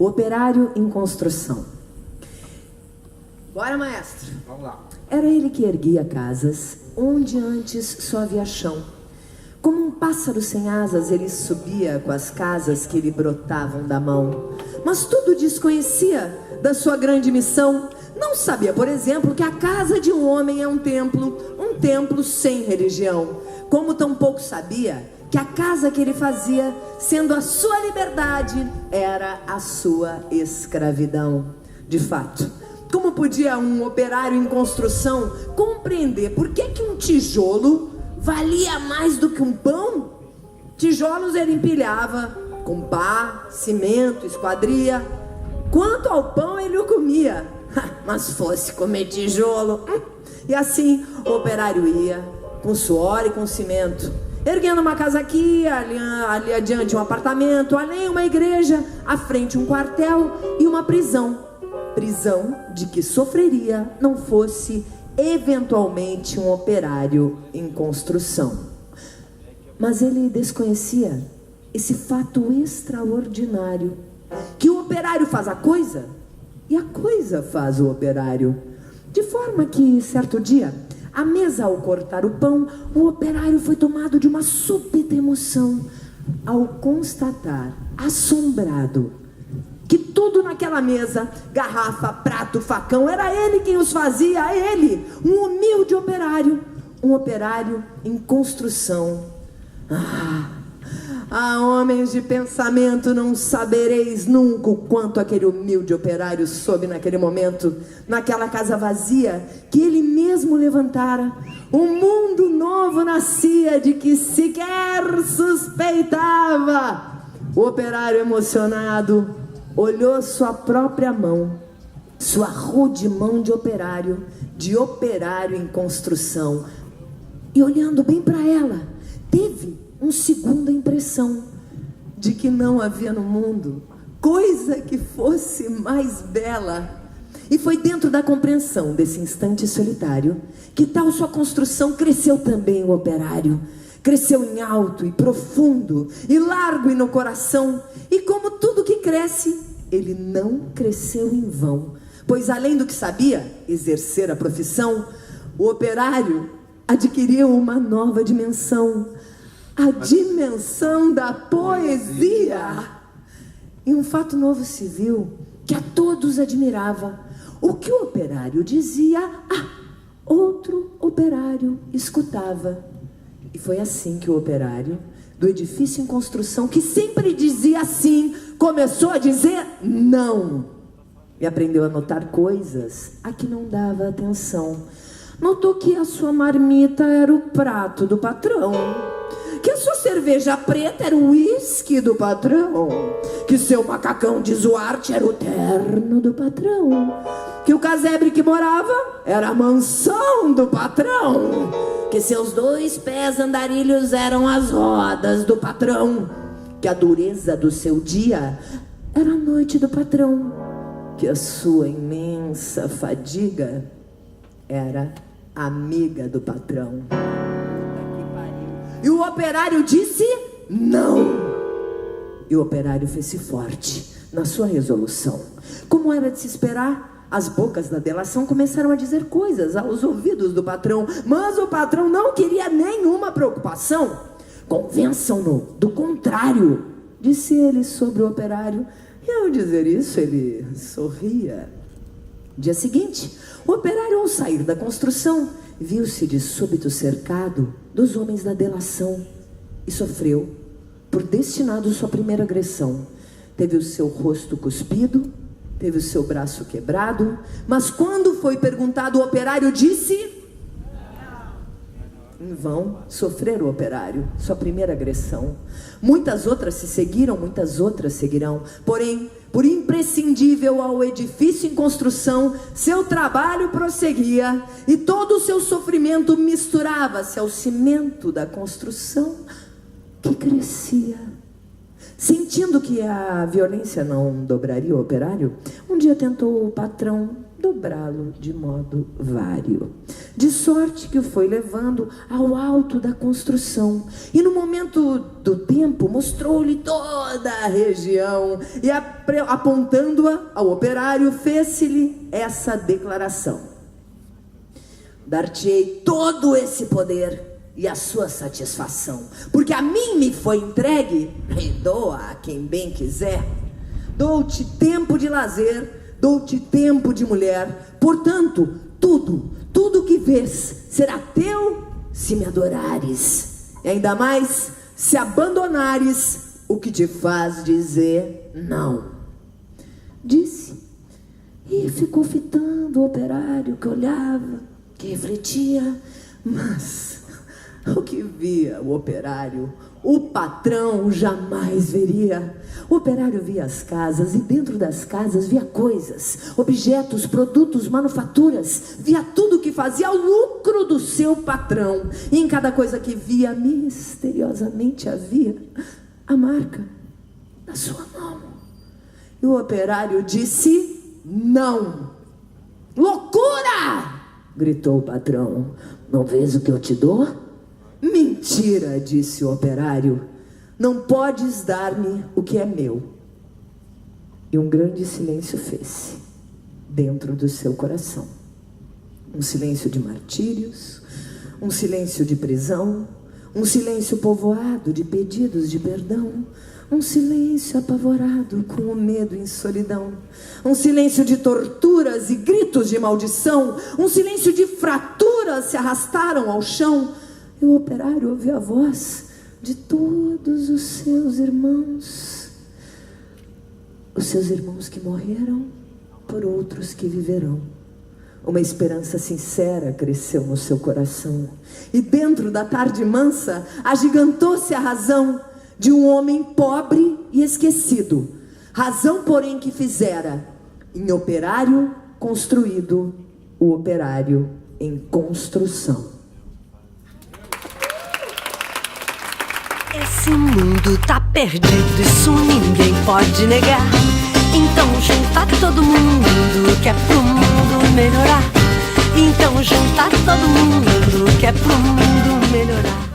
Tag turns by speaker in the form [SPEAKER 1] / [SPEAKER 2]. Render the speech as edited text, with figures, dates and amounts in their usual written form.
[SPEAKER 1] O operário em construção. Bora, maestro.
[SPEAKER 2] Vamos lá.
[SPEAKER 1] Era ele que erguia casas onde antes só havia chão. Como um pássaro sem asas, ele subia com as casas que lhe brotavam da mão. Mas tudo desconhecia da sua grande missão. Não sabia, por exemplo, que a casa de um homem é um templo sem religião. Como tampouco sabia que a casa que ele fazia, sendo a sua liberdade, era a sua escravidão. De fato, como podia um operário em construção compreender por que um tijolo valia mais do que um pão? Tijolos ele empilhava com pá, cimento, esquadria. Quanto ao pão ele o comia. Mas fosse comer tijolo. E assim o operário ia, com suor e com cimento, erguendo uma casa aqui, ali adiante um apartamento, além uma igreja, à frente um quartel e uma prisão. Prisão de que sofreria não fosse eventualmente um operário em construção. Mas ele desconhecia esse fato extraordinário, que o operário faz a coisa e a coisa faz o operário. De forma que, certo dia, à mesa ao cortar o pão, o operário foi tomado de uma súbita emoção ao constatar, assombrado, que tudo naquela mesa, garrafa, prato, facão, era ele quem os fazia, ele, um humilde operário, um operário em construção. Homens de pensamento, não sabereis nunca o quanto aquele humilde operário soube naquele momento, naquela casa vazia que ele mesmo levantara. Um mundo novo nascia de que sequer suspeitava. O operário emocionado olhou sua própria mão, sua rude mão de operário em construção, e olhando bem para ela, teve uma segunda impressão de que não havia no mundo coisa que fosse mais bela. E foi dentro da compreensão desse instante solitário que tal sua construção cresceu também o operário. Cresceu em alto e profundo e largo e no coração. E como tudo que cresce, ele não cresceu em vão, pois além do que sabia exercer a profissão, o operário adquiriu uma nova dimensão, a dimensão da poesia. E um fato novo se viu, que a todos admirava. O que o operário dizia, outro operário escutava. E foi assim que o operário do edifício em construção, que sempre dizia sim, começou a dizer não. E aprendeu a notar coisas a que não dava atenção. Notou que a sua marmita era o prato do patrão, que a sua cerveja preta era o uísque do patrão, que seu macacão de Zuarte era o terno do patrão, que o casebre que morava era a mansão do patrão, que seus 2 pés andarilhos eram as rodas do patrão, que a dureza do seu dia era a noite do patrão, que a sua imensa fadiga era amiga do patrão. E o operário disse não. E o operário fez-se forte na sua resolução. Como era de se esperar, as bocas da delação começaram a dizer coisas aos ouvidos do patrão, mas o patrão não queria nenhuma preocupação. Convençam-no do contrário, disse ele sobre o operário. E ao dizer isso, ele sorria. Dia seguinte, o operário, ao sair da construção, viu-se de súbito cercado dos homens da delação e sofreu, por destinado sua primeira agressão. Teve o seu rosto cuspido, teve o seu braço quebrado, mas quando foi perguntado, o operário disse: em vão sofrer o operário sua primeira agressão. Muitas outras se seguiram, muitas outras seguirão. Porém, por imprescindível ao edifício em construção, seu trabalho prosseguia, e todo o seu sofrimento misturava-se ao cimento da construção que crescia. Sentindo que a violência não dobraria o operário, um dia tentou o patrão dobrá-lo de modo vário, de sorte que o foi levando ao alto da construção, e no momento do tempo mostrou-lhe toda a região, e apontando-a ao operário, fez-se-lhe essa declaração: dar-te-ei todo esse poder e a sua satisfação, porque a mim me foi entregue, e dou a quem bem quiser. Dou-te tempo de lazer, dou-te tempo de mulher, portanto, tudo que vês será teu se me adorares, e ainda mais se abandonares o que te faz dizer não. Disse, e ficou fitando o operário que olhava, que refletia, mas o que via o operário, o patrão jamais veria. O operário via as casas, e dentro das casas via coisas, objetos, produtos, manufaturas, via tudo que fazia o lucro do seu patrão, e em cada coisa que via, misteriosamente havia a marca da sua mão. E o operário disse não. Loucura! Gritou o patrão. Não vês o que eu te dou? Mentira, disse o operário. Não podes dar-me o que é meu. E um grande silêncio fez-se dentro do seu coração. Um silêncio de martírios, um silêncio de prisão, um silêncio povoado de pedidos de perdão, um silêncio apavorado com o medo em solidão, um silêncio de torturas e gritos de maldição, um silêncio de fraturas se arrastaram ao chão. E o operário ouviu a voz de todos os seus irmãos que morreram por outros que viverão. Uma esperança sincera cresceu no seu coração, e dentro da tarde mansa agigantou-se a razão de um homem pobre e esquecido, razão porém que fizera em operário construído o operário em construção.
[SPEAKER 2] Esse mundo tá perdido, isso ninguém pode negar. Então junta todo mundo que é pro mundo melhorar. Então junta todo mundo que é pro mundo melhorar.